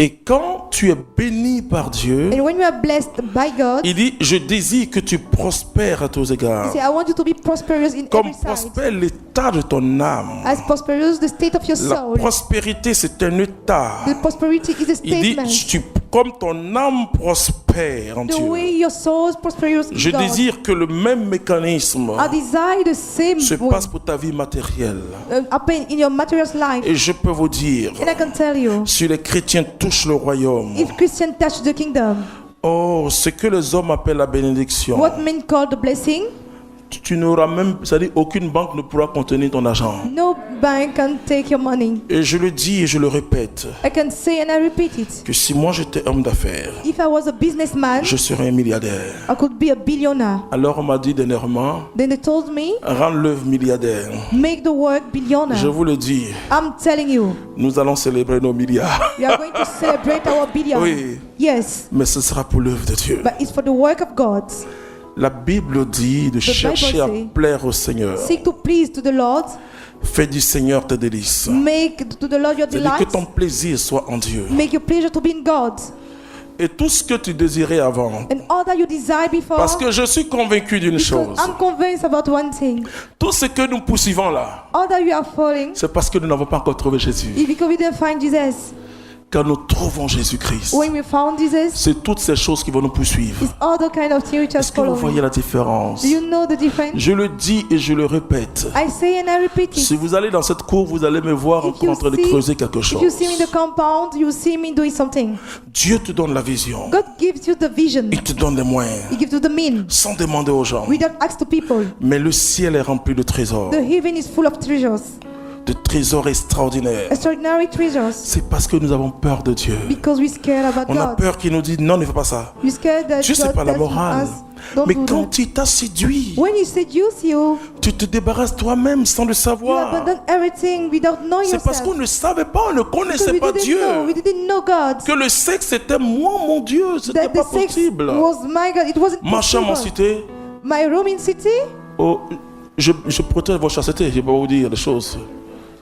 Et quand tu es béni par Dieu, And when you are blessed by God, il dit, je désire que tu prospères à tous He égards. said, I want you to be prosperous in Comme every side. prospère l'état de ton âme. As prosperous the state of your La soul. prospérité, c'est un état. The prosperity is a Il dit, statement. comme ton âme prospère en The Dieu. way your soul is prosperous in Je God. désire que le même mécanisme I desire the same se way passe pour ta vie matérielle. happen in your material life. Et je peux vous dire, And I can tell you, si les chrétiens touchent le royaume, if Christians touch the kingdom, oh, ce que les hommes appellent la bénédiction, what men call the blessing, tu n'auras même, c'est-à-dire aucune banque ne pourra contenir ton argent. no bank can take your money. Et je le dis et je le répète, I can say and I repeat it. que si moi j'étais homme d'affaires, If I was a businessman, je serais un milliardaire. I could be a billionaire. Alors on m'a dit dernièrement, Then they told me, rends l'œuvre milliardaire. make the work Je billionaire. vous le dis, I'm telling you, nous allons célébrer nos milliards. we are going to celebrate our billion. Oui, Yes, mais ce sera pour l'œuvre de Dieu. but it's for the work of God. La Bible dit de chercher à say, plaire au Seigneur. Seek to please to the Lord. Fais du Seigneur tes délices. Make to the Lord your C'est-à-dire que delight. ton plaisir soit en Dieu. Make your pleasure to be in God. Et tout ce que tu désirais avant. And all that you desire before. Parce que je suis convaincu d'une Because chose. I'm convinced about one thing. Tout ce que nous poursuivons là, All that you are following c'est parce que nous n'avons pas encore trouvé Jésus. is because we didn't find Jesus. Quand nous trouvons Jésus-Christ, When we found Jesus, c'est toutes ces choses qui vont nous poursuivre. it's all the kind of things which are Est-ce que vous following. voyez la différence? Do you know the difference? Je le dis et je le répète. I say and I repeat Si it. vous allez dans cette cour, vous allez me voir If encore you en train de see- creuser quelque If you chose. see me in the compound, you see me doing something. Dieu te donne la vision. God gives you the vision. Il te donne les moyens. He gives you the mean. Sans demander aux gens. Without ask to people. Mais le ciel est rempli de trésors. The heaven is full of treasures. De trésors extraordinaires. Extraordinary treasures. C'est parce que nous avons peur de Dieu. Because we're scared about On a God. peur qu'il nous dise non, ne fais pas ça. We're scared that Dieu, c'est God pas la tells morale. us, don't Mais do quand that. il t'a séduit, When he seduce you, tu te débarrasses toi-même sans le you savoir. abandon everything without knowing C'est parce yourself. qu'on ne savait pas, on ne Because connaissait we pas didn't Dieu. know. We didn't know God. Que le sexe était moi, mon Dieu, c'était That pas the sex possible. was my God. It wasn't Ma chambre en possible. cité, My room in city. oh, je protège votre chasteté, je vais pas vous dire des choses.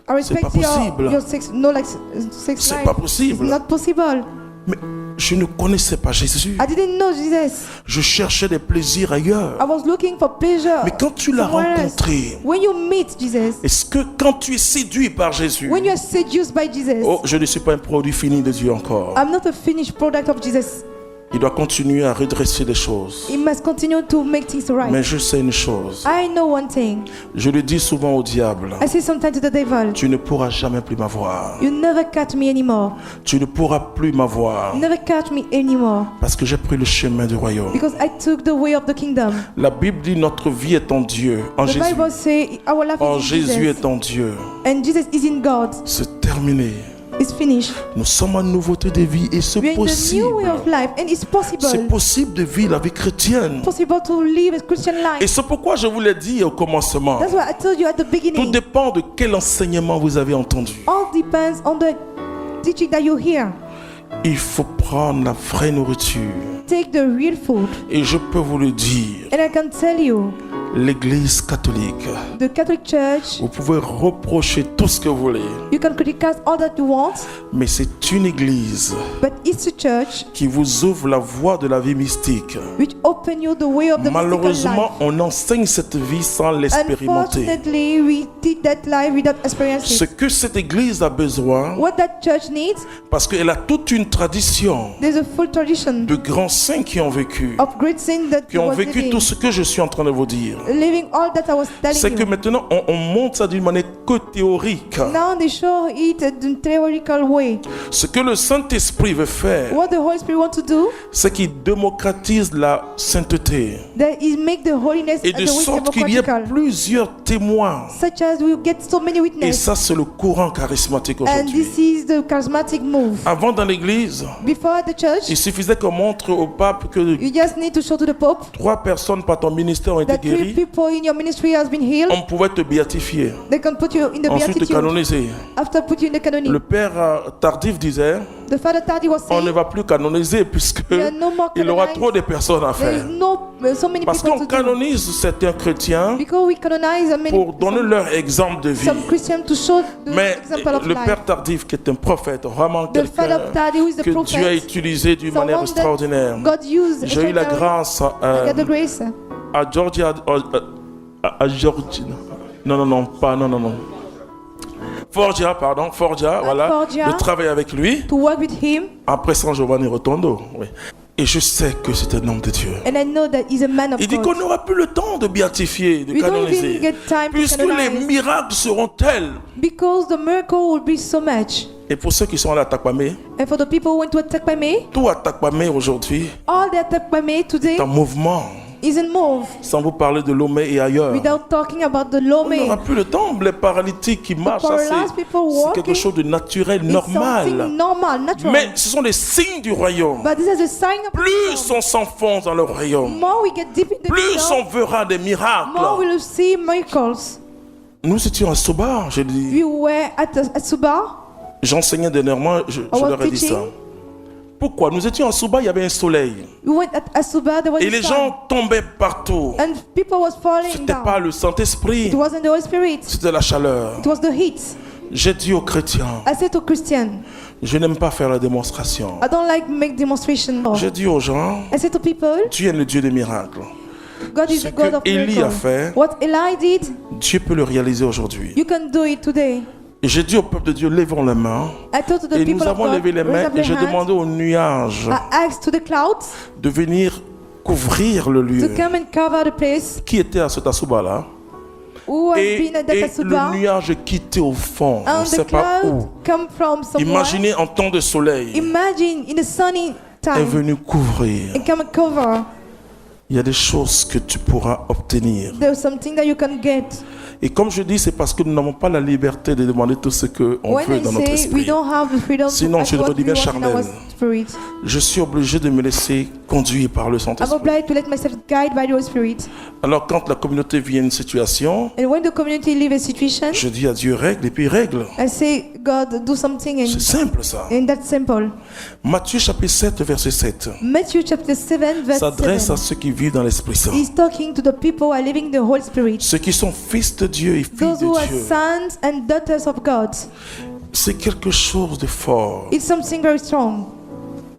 I respect pas possible. your sex. No, like sex C'est life. pas possible. It's not possible. Mais je ne connaissais pas Jésus. I didn't know Jesus. Je cherchais des plaisirs ailleurs. I was looking for pleasure. Mais quand tu l'as somewhere else. rencontré, When you meet Jesus, est-ce que quand tu es séduit par Jésus, when you are seduced by Jesus, oh, je ne suis pas un produit fini de Dieu encore. I'm not a finished product of Jesus. Il doit continuer à redresser les choses. He must continue to make things right. Mais je sais une chose. I know one thing. Je le dis souvent au diable. I say sometimes to the devil, Tu ne pourras jamais plus m'avoir. you never catch me anymore. Tu ne pourras plus m'avoir. You never catch me anymore. Parce que j'ai pris le chemin du royaume. Because I took the way of the kingdom. La Bible dit notre vie est en Dieu, en The Jésus. Bible says our life En is in Jésus Jesus. est en Dieu. And Jesus is in God. C'est terminé. It's finished. Nous sommes en nouveauté de vie et c'est We are in the possible. new way of life. And it's C'est possible. possible de vivre la vie chrétienne. Possible to live a Christian Et life. c'est pourquoi je vous l'ai dit au commencement. That's what I told you at the Tout beginning. dépend de quel enseignement vous avez entendu. All depends on the teaching that you hear. Il faut prendre la vraie nourriture. Take the real food. Et je peux vous le dire, And I can tell you, l'Église catholique, the Catholic Church, vous pouvez reprocher tout ce que vous voulez, you can criticize all that you want, mais c'est une Église but it's a church qui vous ouvre la voie de la vie mystique. which open you the way of the mystical Malheureusement, life. on enseigne cette vie sans l'expérimenter. Unfortunately, we teach that life without experiencing. Ce que cette Église a besoin, What that church needs, parce qu'elle a toute une tradition there's a full tradition de grands saints qui ont vécu, of great sin that qui ont was vécu living. tout ce que je suis en train de vous dire. Living all that I was C'est que telling you. maintenant, on monte ça d'une manière que théorique. Now they show it in theoretical way. Ce que le Saint-Esprit veut faire, What the Holy Spirit wants to do, c'est qu'il démocratise la sainteté. that is make the holiness Et the de way sorte qu'il y ait democratical. plusieurs témoins. Such as we get so many Et witnesses. ça, c'est le courant charismatique And aujourd'hui. this is the charismatic move. Avant, dans l'église, Before at the church, il suffisait qu'on montre au pape que you just need to show to the Pope 3 personnes par ton ministère ont été that 3 guéries. guéri, people in your ministry has been healed, on pouvait te béatifier, they can put you in the ensuite te beatitude. canoniser. After put you in the canonic. Le père Tardif disait, The Father Tardy was on ne saying, va plus canoniser puisque there are no more il aura canonized. trop de personnes à There is faire. so many Parce people qu'on to do. canonise certains chrétiens Because we canonize many pour donner leur exemple de vie. some Christians to show the Mais example of le life. Père Tardif, qui est un prophète, vraiment The quelqu'un Father Tardy, who is the que Dieu a prophet, utilisé d'une someone manière that extraordinaire. God used. J'ai eu la extraordinarily. grâce I got the grace. à Georgia, à Georgia. Non. Forgia, voilà, Forgia. de travailler avec lui. To work with him, Après San Giovanni Rotondo, oui. Et je sais que c'est un homme de Dieu. and I know that he's a man of Il dit God. qu'on n'aura plus le temps de béatifier, de We don't even canoniser. get time to Puisque les canonize. miracles seront tels. Because the miracle will be so much. Et pour ceux qui sont à Takpamé, And for the people who went to attack by me, tout à Takpamé aujourd'hui all the attack by me today est en mouvement. isn't moved. Sans vous parler de Lomé et ailleurs. Without talking about the On Lome. n'aura plus le temps. Les paralytiques qui marchent, ça, paralyzed people c'est walking, quelque chose de naturel, It's something normal. normal, natural. Mais ce sont les signes du royaume. But this is a sign of Plus on s'enfonce dans le royaume, more we get deep in the plus kingdom, on verra des more miracles. we'll see miracles. Nous étions à Sobar, je dis. We were at Suba. J'enseignais dernièrement, je was leur ai dit ça. teaching. Pourquoi? Nous étions à Sobar, il y avait un soleil. We went at Suba. There was Et a les sun. gens tombaient partout. And people was falling C'était down. pas le Saint-Esprit, It wasn't the Holy Spirit. c'était la chaleur. It was the heat. J'ai dit aux chrétiens, I said to Christian, je n'aime pas faire la démonstration. I don't like make demonstration. J'ai dit aux gens, I said to people, Dieu est le Dieu des miracles. God is Ce the God que of Élie a miracles. fait, What Eli did, Dieu peut le réaliser aujourd'hui. you can do it today. Et j'ai dit au peuple de Dieu, lèvons les mains. I told to the Et nous people of avons God, levé les raise mains up et their j'ai hands. demandé aux nuages I asked to the clouds de venir couvrir le to lieu. come and cover the place. Qui était à ce Tasouba là? Who has Et been at that Suba? le nuage est quitté au fond. On ne And sait the pas cloud où. come from somewhere. Imaginez en temps de soleil. Imagine in the sunny Est time venu couvrir. and come and cover. Il y a des choses que tu pourras obtenir. There's something that you can get. Et comme je dis, c'est parce que nous n'avons pas la liberté de demander tout ce qu'on When veut I dans notre say we esprit. don't have the freedom Sinon, to je ask what we redeviens want in our charnel. spirit, Je suis obligé de me laisser conduire par le I'm Saint-Esprit. obliged to let myself guide by the Holy Spirit. Alors quand la communauté vit une situation, And when the community live a situation, je dis à Dieu règle et puis règle. I say, God, do something, C'est simple ça. and that's simple. Matthieu chapitre 7 verset 7 Matthew chapter 7 verse s'adresse à 7. ceux qui vivent dans l'Esprit Saint. He's talking to the people who are living the Holy Spirit. Ceux qui sont fils de Dieu et filles Those who de are Dieu. sons and daughters of God. C'est quelque chose de fort. It's something very strong.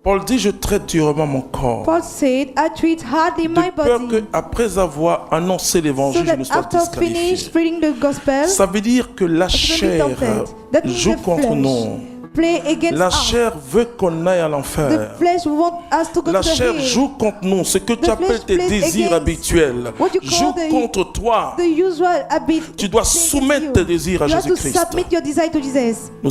Paul dit, je traite durement mon corps. Paul said, I treat hardly my De peur body, qu'après avoir annoncé so l'évangile, je that ne sois after finish disqualifié. reading the gospel, Ça veut dire que la I shouldn't be chair tempted. That means joue the contre flesh nous. play against La us. chair veut qu'on aille à The l'enfer. flesh want us to go La to the chair hill. joue contre nous. Ce que tu The appelles flesh tes plays désirs against habituels what you call joue the- contre toi. The usual habit. Tu dois against soumettre you. tes désirs à You have to Jésus-Christ. submit your desire to Jesus. Nous